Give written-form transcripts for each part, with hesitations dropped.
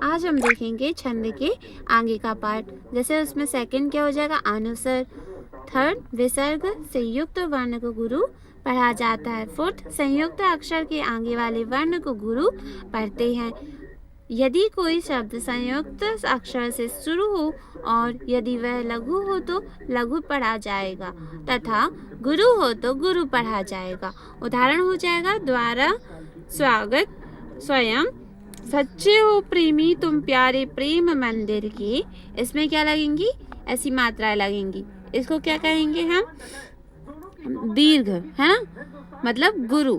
आज हम देखेंगे छंद के आगे का पार्ट। जैसे उसमें सेकंड क्या हो जाएगा, अनुस्वर। थर्ड, विसर्ग से युक्त वर्ण को गुरु पढ़ा जाता है। फोर्थ, संयुक्त अक्षर के आगे वाले वर्ण को गुरु पढ़ते हैं। यदि कोई शब्द संयुक्त अक्षर से शुरू हो और यदि वह लघु हो तो लघु पढ़ा जाएगा तथा गुरु हो तो गुरु पढ़ा जाएगा। उदाहरण हो जाएगा, द्वारा, स्वागत, स्वयं, सच्चे हो प्रेमी तुम प्यारे प्रेम मंदिर के। इसमें क्या लगेंगी, ऐसी मात्राएं लगेंगी। इसको क्या कहेंगे हम, दीर्घ, है ना, मतलब गुरु।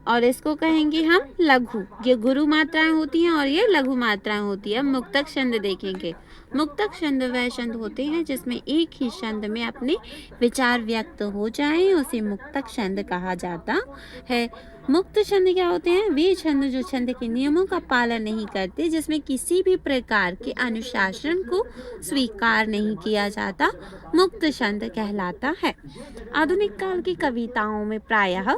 और इसको कहेंगे हम लघु। ये गुरु मात्राएं होती हैं और ये लघु मात्राएं होती है। मुक्तक छंद देखेंगे। मुक्तक छंद वह छंद होते हैं जिसमें एक ही छंद में अपने विचार व्यक्त हो जाएं, उसे मुक्तक छंद कहा जाता है। मुक्त छंद क्या होते हैं, वे छंद जो छंद के नियमों का पालन नहीं करते, जिसमें किसी भी प्रकार के अनुशासन को स्वीकार नहीं किया जाता, मुक्त छंद कहलाता है। आधुनिक काल की कविताओं में प्रायः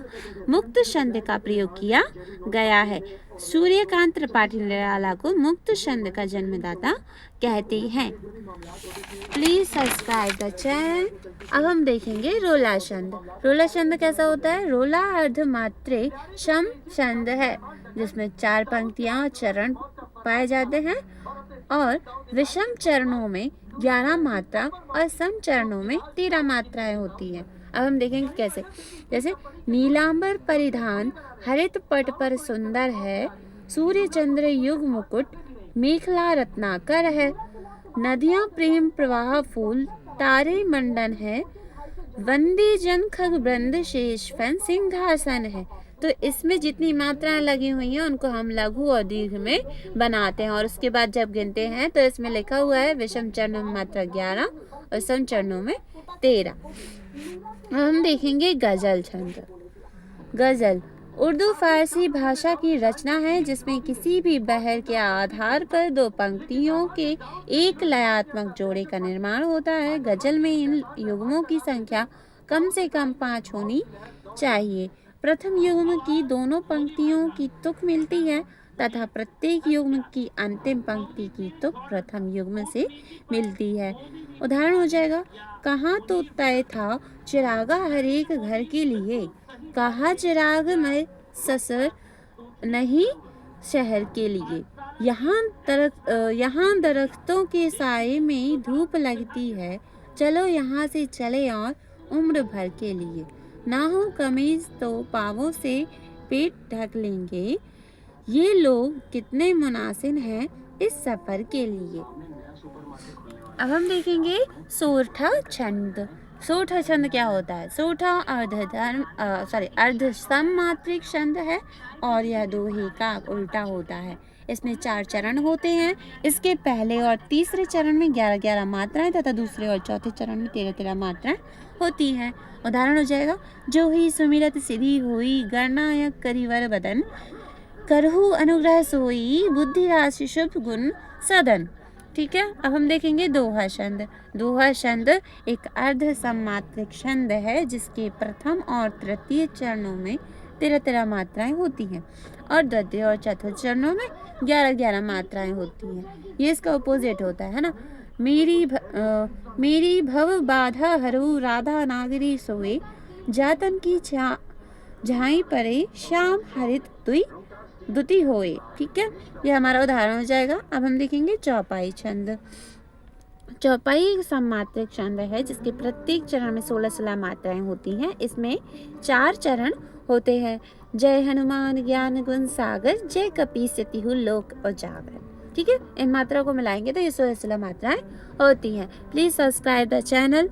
मुक्त छंद का प्रयोग किया गया है। सूर्यकांत त्रिपाठी निराला को मुक्त छंद का जन्मदाता कहते हैं। Please subscribe the channel. अब हम देखेंगे रोला छंद। रोला छंद कैसा होता है, रोला अर्धमात्रे सम छंद है जिसमें 4 पंक्तियां और चरण पाए जाते हैं और विषम चरणों में 11 मात्रा और सम चरणों में 13 मात्राएं होती हैं। अब हम देखेंगे कैसे। जैसे नीलांबर परिधान हरित पट पर सुंदर है, सूर्य चंद्र युग मुकुट मेखला रत्नाकर है, नदियां प्रेम प्रवाह फूल तारे मंडन है, वंदे जन खग वृंद शेष फन सिंहासन है। तो इसमें जितनी मात्राएं लगी हुई हैं उनको हम लघु और दीर्घ में बनाते हैं और उसके बाद जब गिनते हैं तो इसमें लिखा हुआ है विषम चरणों में मात्रा 11 और सम चरणों में 13। हम देखेंगे गजल छंद। गजल उर्दू फारसी भाषा की रचना है जिसमें किसी भी बहर के आधार पर 2 पंक्तियों के एक लयात्मक जोड़े का निर्माण होता है। गजल में इन युग्मों की संख्या कम से कम 5 होनी चाहिए। प्रथम युग्म की दोनों पंक्तियों की तुक मिलती है तथा प्रत्येक युग्म की अंतिम पंक्ति की तुक प्रथम युग्म से मिलती है। उदाहरण हो जाएगा, कहाँ तो तय था चिरागा हर एक घर के लिए, कहा चिराग मैं ससुर नहीं शहर के लिए। यहाँ दरख्तों के साए में धूप लगती है, चलो यहाँ से चले और उम्र भर के लिए। ना हो कमीज तो पाँवों से पेट ढक लेंगे, ये लोग कितने मुनासिब हैं इस सफर के लिए। अब हम देखेंगे सोरठा छंद। सोरठा छंद क्या होता है, सोरठा अर्ध सममात्रिक छंद है और यह दोहे का उल्टा होता है। इसमें 4 चरण होते हैं। इसके पहले और तीसरे चरण में 11-11 मात्राएं तथा दूसरे और चौथे चरण में 13-13 मात्राएं होती हैं। उदाहरण हो जाएगा, जो ही सुमिरत सिद्धि हुई गणनायक करिवर बदन, करहु अनुग्रह सोई बुद्धि राशि शुभ गुण सदन। ठीक है। अब हम देखेंगे दोहा छंद। दोहा छंद एक अर्ध सममात्रिक छंद है जिसके प्रथम और तृतीय चरणों में 13-13 मात्राएं होती हैं और द्वितीय और चतुर्थ चरणों में 11-11 मात्राएं होती हैं। ये इसका अपोजिट होता है ना। मेरी भव बाधा हरु राधा नागरी सोए, जातन की झाई परे श्याम हरित दुति होए। ठीक है, ये हमारा उदाहरण हो जाएगा। अब हम देखेंगे चौपाई छंद। चौपाई एक सममात्रिक छंद है जिसके प्रत्येक चरण में 16-16 मात्राएं होती हैं। इसमें 4 चरण होते हैं। जय हनुमान ज्ञान गुण सागर, जय कपी सतिहु लोक उजागर। ठीक है, इन मात्राओं को मिलाएंगे तो ये 16-16 मात्राएं होती हैं। Please subscribe the channel.